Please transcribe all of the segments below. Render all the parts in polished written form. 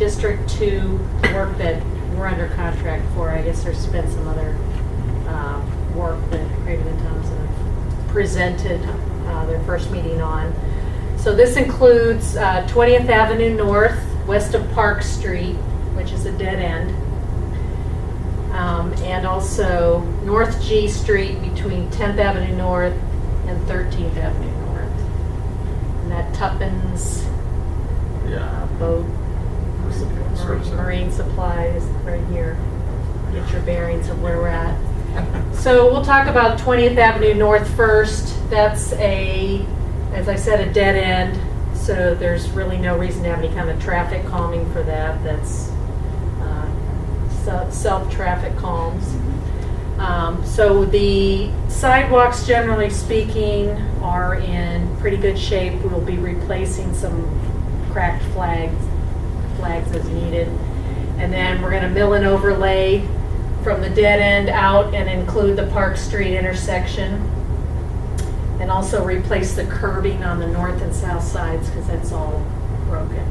District 2 work that we're under contract for. I guess there's been some other work that Craven and Thompson have presented their first meeting on. So this includes 20th Avenue North, west of Park Street, which is a dead end, and also North G Street between 10th Avenue North and 13th Avenue North. And that Tuppence boat marine supply is right here. Get your bearings of where we're at. So we'll talk about 20th Avenue North first. That's as I said, a dead end. So there's really no reason to have any kind of traffic calming for that. That's self-traffic calms. So the sidewalks, generally speaking, are in pretty good shape. We'll be replacing some cracked flags as needed. And then we're going to mill and overlay from the dead end out and include the Park Street intersection. And also replace the curbing on the north and south sides because that's all broken.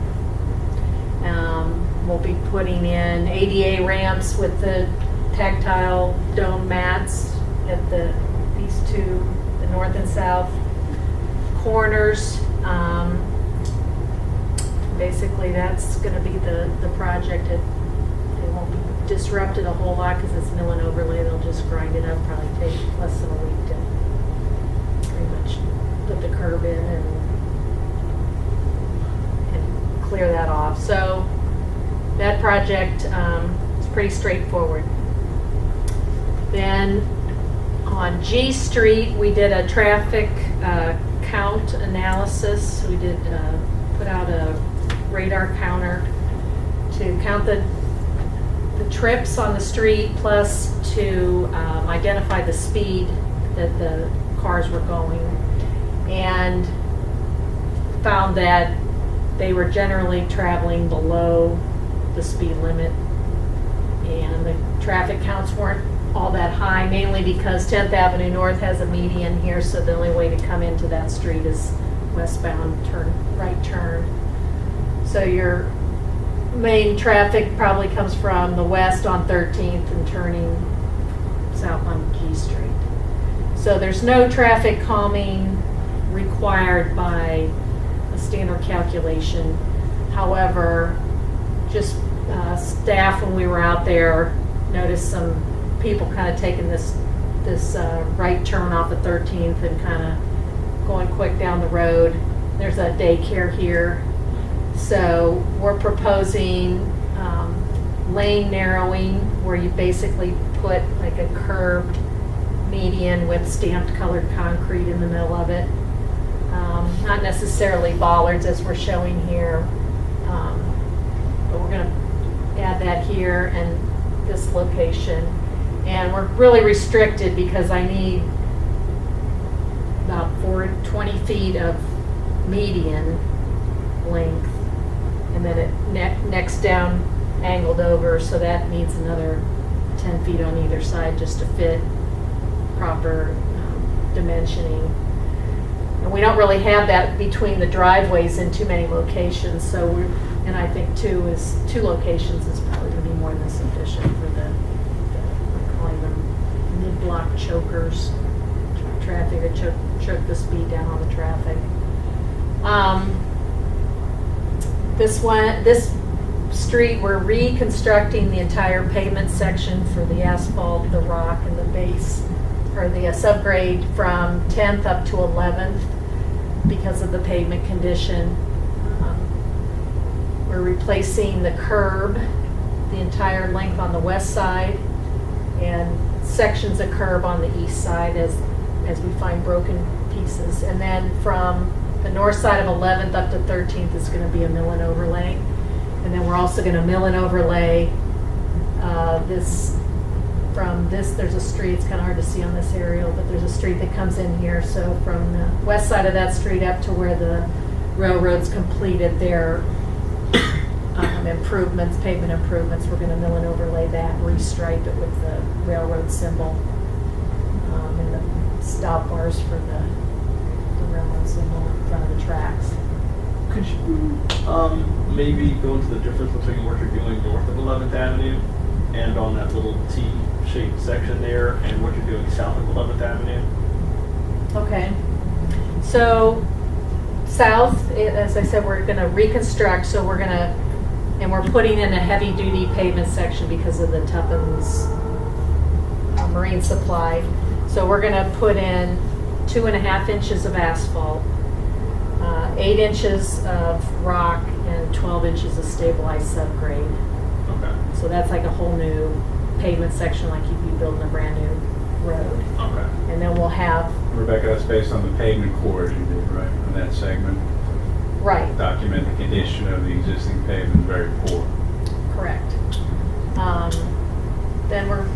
We'll be putting in ADA ramps with the tactile dome mats at these two, the north and south corners. Basically, that's going to be the project. It won't be disrupted a whole lot because it's mill and overlay. They'll just grind it up. Probably take less than a week to pretty much put the curb in and clear that off. So that project is pretty straightforward. Then on G Street, we did a traffic count analysis. We did put out a radar counter to count the trips on the street, plus to identify the speed that the cars were going, and found that they were generally traveling below the speed limit, and the traffic counts weren't all that high, mainly because 10th Avenue North has a median here, so the only way to come into that street is westbound right turn. So your main traffic probably comes from the west on 13th and turning south on G Street. So there's no traffic calming required by a standard calculation. However, just staff, when we were out there, noticed some people kind of taking this right turn off of 13th and kind of going quick down the road. There's a daycare here. So we're proposing lane narrowing, where you basically put like a curved median with stamped colored concrete in the middle of it. Not necessarily bollards as we're showing here, but we're going to add that here and this location. And we're really restricted because I need about 20 feet of median length, and then it next down angled over, so that needs another 10 feet on either side just to fit proper dimensioning. And we don't really have that between the driveways in too many locations, so and I think two locations is probably going to be more than sufficient for the we're calling them mid-block chokers, traffic that choke the speed down on the traffic. This street, we're reconstructing the entire pavement section for the asphalt, the rock, and the base, or the subgrade from 10th up to 11th because of the pavement condition. We're replacing the curb, the entire length on the west side, and sections of curb on the east side as we find broken pieces. And then from the north side of 11th up to 13th is going to be a mill and overlay. And then we're also going to mill and overlay there's a street, it's kind of hard to see on this aerial, but there's a street that comes in here. So from the west side of that street up to where the railroads completed their pavement improvements, we're going to mill and overlay that, restripe it with the railroad symbol, and the stop bars for the railroad symbol in front of the tracks. Could you maybe go into the difference between what you're doing north of 11th Avenue and on that little T-shaped section there and what you're doing south of 11th Avenue? Okay. So south, as I said, we're going to reconstruct, so we're going to, and we're putting in a heavy-duty pavement section because of the Tuppence Marine Supply. So we're going to put in 2.5 inches of asphalt, 8 inches of rock, and 12 inches of stabilized subgrade. Okay. So that's like a whole new pavement section, like you'd be building a brand new road. Okay. And then we'll have, Rebecca, that's based on the pavement cores you did, right, on that segment? right, Document the condition of the existing pavement, very poor. correct. Then we're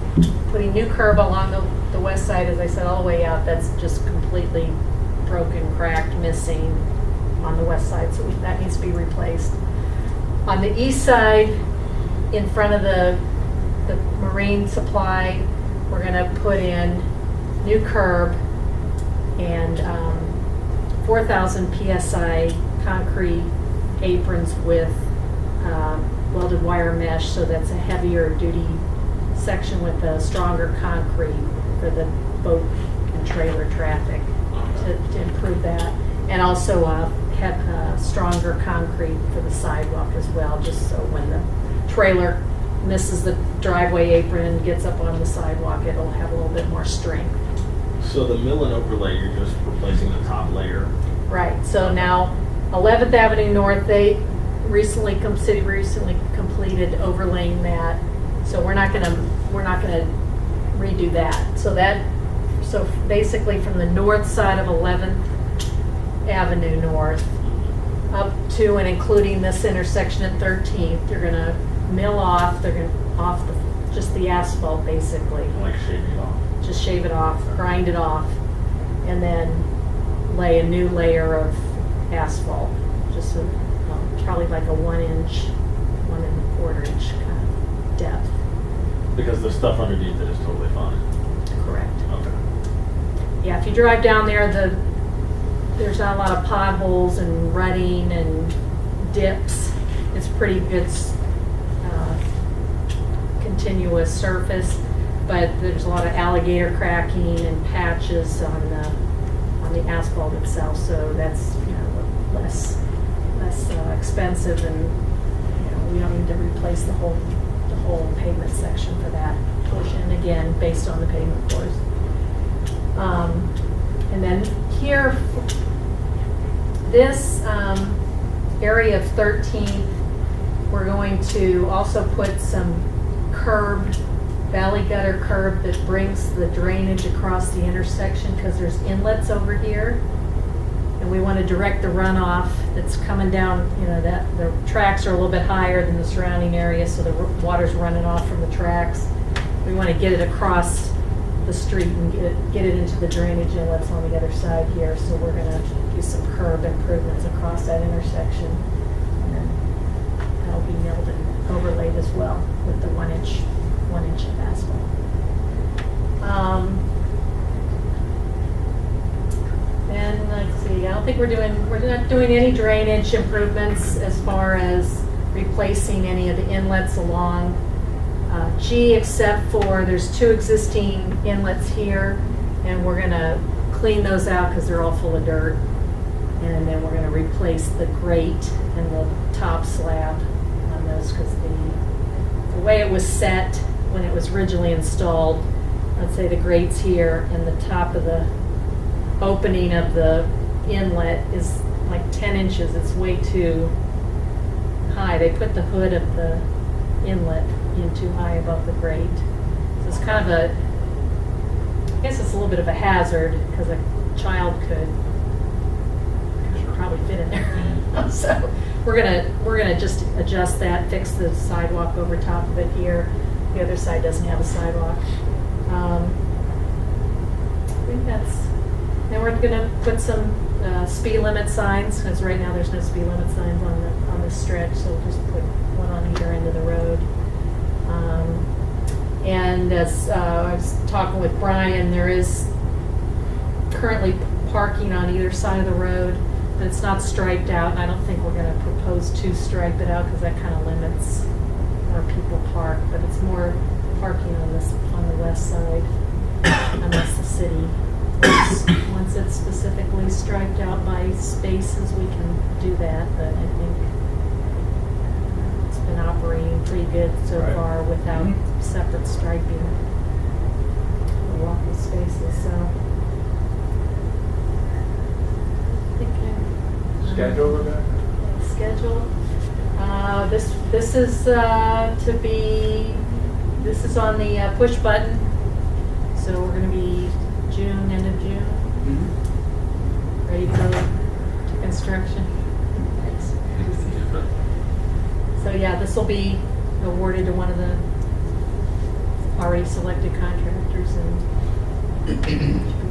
putting new curb along the west side, as I said, all the way out. That's just completely broken, cracked, missing on the west side, so that needs to be replaced. On the east side, in front of the Marine Supply, we're going to put in new curb and 4,000 PSI concrete aprons with welded wire mesh, so that's a heavier duty section with a stronger concrete for the boat and trailer traffic to improve that. And also have stronger concrete for the sidewalk as well, just so when the trailer misses the driveway apron and gets up on the sidewalk, it'll have a little bit more strength. So the mill and overlay, you're just replacing the top layer? Right, so now 11th Avenue North, they city recently completed overlaying that. So we're not gonna redo that. So basically from the north side of 11th Avenue North up to and including this intersection at 13th, you're gonna mill off, just the asphalt basically. Like shaving it off? Just shave it off, grind it off, and then lay a new layer of asphalt. Just probably like a 1 inch, 1 1/4 inch kind of depth. Because the stuff underneath it is totally fine? Correct. Okay. Yeah, if you drive down there, there's not a lot of potholes and rutting and dips. It's pretty good continuous surface, but there's a lot of alligator cracking and patches on the asphalt itself. So that's less expensive, and we don't need to replace the whole pavement section for that portion. Again, based on the pavement floors. And then here, this area of 13th, we're going to also put some valley gutter curb that brings the drainage across the intersection, because there's inlets over here. And we want to direct the runoff that's coming down, that the tracks are a little bit higher than the surrounding area, so the water's running off from the tracks. We want to get it across the street and get it into the drainage inlets on the other side here. So we're going to do some curb improvements across that intersection. And then that'll be milled and overlaid as well with the 1 inch of asphalt. And let's see, I don't think we're not doing any drainage improvements as far as replacing any of the inlets along G, except for there's 2 existing inlets here, and we're gonna clean those out because they're all full of dirt. And then we're gonna replace the grate and the top slab on those, because the way it was set when it was originally installed, let's say the grate's here and the top of the opening of the inlet is like 10 inches. It's way too high. They put the hood of the inlet in too high above the grate. So it's kind of I guess it's a little bit of a hazard, because a child could probably fit in there. So we're gonna just adjust that, fix the sidewalk over top of it here. The other side doesn't have a sidewalk. I think then we're gonna put some speed limit signs, because right now there's no speed limit signs on this stretch, so we'll just put one on either end of the road. And as I was talking with Brian, there is currently parking on either side of the road. But it's not striped out, and I don't think we're gonna propose to stripe it out, because that kind of limits where people park, but it's more parking on the west side, unless the city, once it's specifically striped out by spaces, we can do that, but I think it's been operating pretty good so Right. far without Mhm. separate striping the walking spaces, so. I think Schedule, Rebecca? Schedule. This is this is on the push button. So we're going to be June, end of June, ready to go to construction. Thanks. So yeah, this will be awarded to one of the already selected contractors, and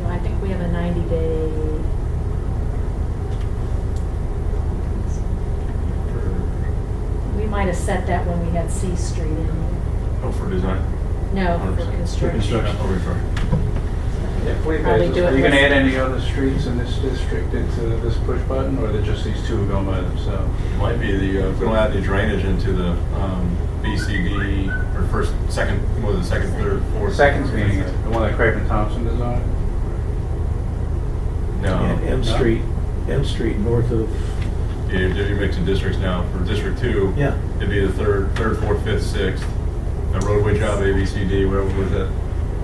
I think we have a 90-day. We might have set that when we had C Street in. Oh, for design? No, for 100%. construction. Oh, sorry. Yeah, please, Probably do it are you gonna with- add any other streets in this district into this push button, or are there just these two going by themselves? Might be the, we don't add the drainage into the BCD, or first, second, what was it, second, third, fourth? Second's meaning the one that Craven Thompson designed? No. And M Street north of, You're mixing districts now. For District 2, yeah. it'd be the third, fourth, fifth, sixth. A roadway job, A, B, C, D, whatever was that?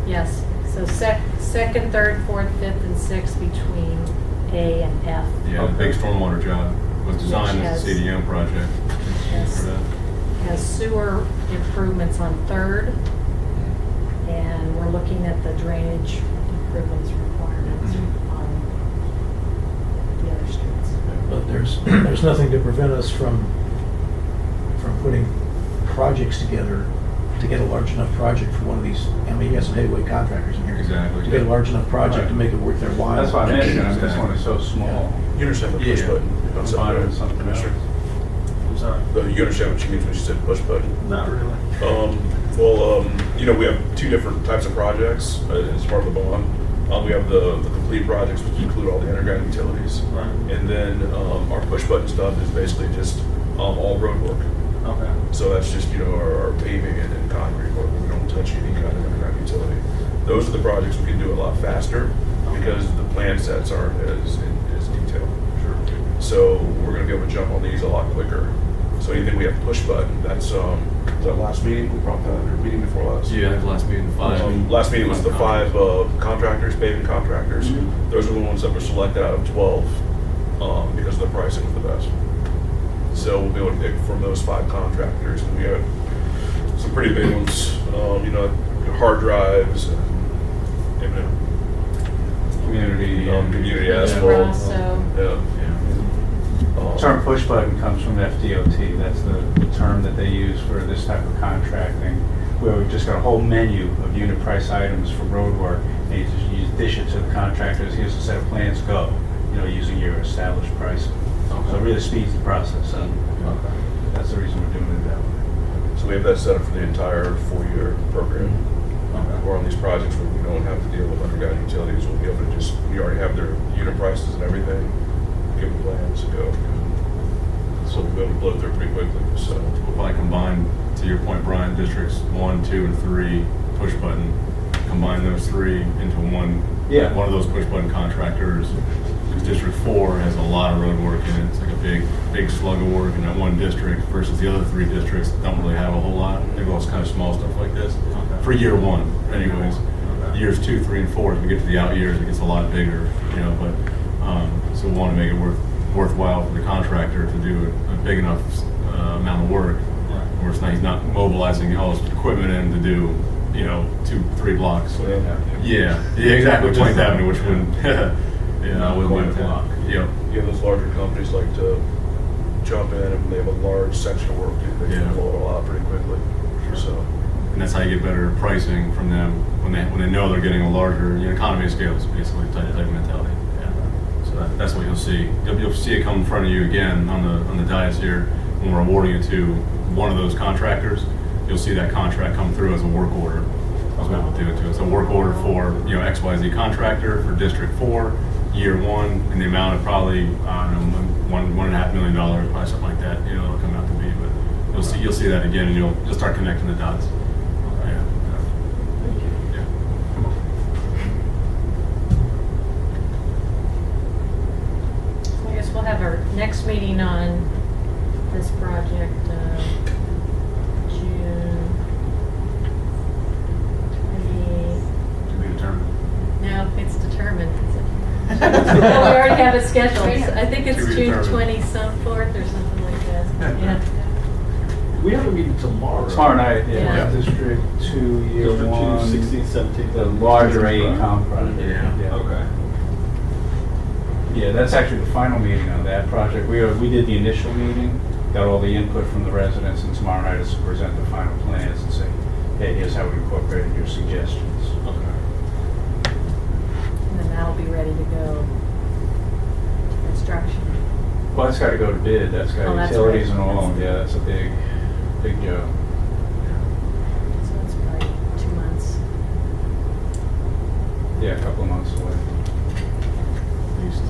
Yes, so second, third, fourth, fifth, and sixth between A and F. Yeah, the big stormwater job was designed as a Which has- CDM project. Yes. For that. Has sewer improvements on Third, and we're looking at the drainage improvements requirements on the other streets. But there's nothing to prevent us from putting projects together to get a large enough project for one of these. I mean, you got some heavyweight contractors in here. Exactly. To get a large enough project to make it worth their while. That's why I mentioned, I mean, this one is so small. You understand what push Yeah. button? Combine it with something else. I'm sorry. You understand what she means when she said push button? Not really. We have two different types of projects as part of the bond. We have the complete projects, which include all the underground utilities. Right. And then our push button stuff is basically just all road work. Okay. So that's just, our paving and concrete work. We don't touch any kind of underground utility. Those are the projects we can do a lot faster because the plan sets aren't as detailed. Sure. So we're gonna be able to jump on these a lot quicker. So anything we have push button, that's, was that last meeting? We brought that, or meeting before last? Yeah, that was last meeting, 5. Last meeting was the 5 contractors, paving contractors. Mhm. Those are the ones that were selected out of 12 because the pricing was the best. So we'll be able to pick from those 5 contractors, and we have some pretty big ones, hard drives and community asphalt. Rosso. Yeah. The term push button comes from FDOT. That's the term that they use for this type of contracting, where we've just got a whole menu of unit price items for road work, and you dish it to the contractors. Here's a set of plans, go. Using your established pricing. So it really speeds the process up. Okay. That's the reason we're doing it that way. So we have that set up for the entire 4-year program. Or on these projects where we don't have to deal with underground utilities, we'll be able to we already have their unit prices and everything, give them plans to go. So we'll be able to blow through pretty quickly, so. If I combine, to your point, Brian, districts 1, 2, and 3, push button, combine those 3 into one. Yeah. One of those push button contractors, because District 4 has a lot of road work in it. It's like a big slug of work in that one district versus the other 3 districts that don't really have a whole lot. They go all kind of small stuff like this. Okay. For year 1, anyways. Okay. Years 2, 3, and 4, as we get to the out years, it gets a lot bigger, but, so we want to make it worthwhile for the contractor to do a big enough amount of work, Right. where it's not, he's not mobilizing all his equipment in to do, 2, 3 blocks. Yeah, exactly, 20th Avenue, which wouldn't, I wouldn't want to. Yep. Yeah, those larger companies like to jump in and they have a large section of work, they Yeah. can pull it all out pretty quickly, so. And that's how you get better pricing from them when they know they're getting a larger, economy of scales, basically, type mentality. Yeah. So that's what you'll see. You'll see it come in front of you again on the dais here when we're awarding it to one of those contractors. You'll see that contract come through as a work order. That's what we'll do it to. It's a work order for XYZ contractor for District 4. year one, in the amount of probably, I don't know, $1.5 million, probably something like that, you know, it'll come out to be, but you'll see that again, and you'll start connecting the dots. Yeah. Thank you. Yeah. I guess we'll have our next meeting on this project, June 20. To be determined. No, it's determined. Well, we already have it scheduled. I think it's To be June determined. 24th or something like that. Yeah. We have a meeting tomorrow. Tomorrow night, Yeah. yeah, District 2, Year District 1. 2, 16th, 17th. The larger AECom project. Yeah. Okay. Yeah, that's actually the final meeting on that project. We did the initial meeting, got all the input from the residents, and tomorrow night is to present the final plans and say, hey, here's how we incorporated your suggestions. Okay. And then that'll be ready to go to construction. Well, that's got to go to bid, that's Oh, got that's utilities right. and all, That's- yeah, that's a big job. So it's probably 2 months. Yeah, a couple of months away. At least.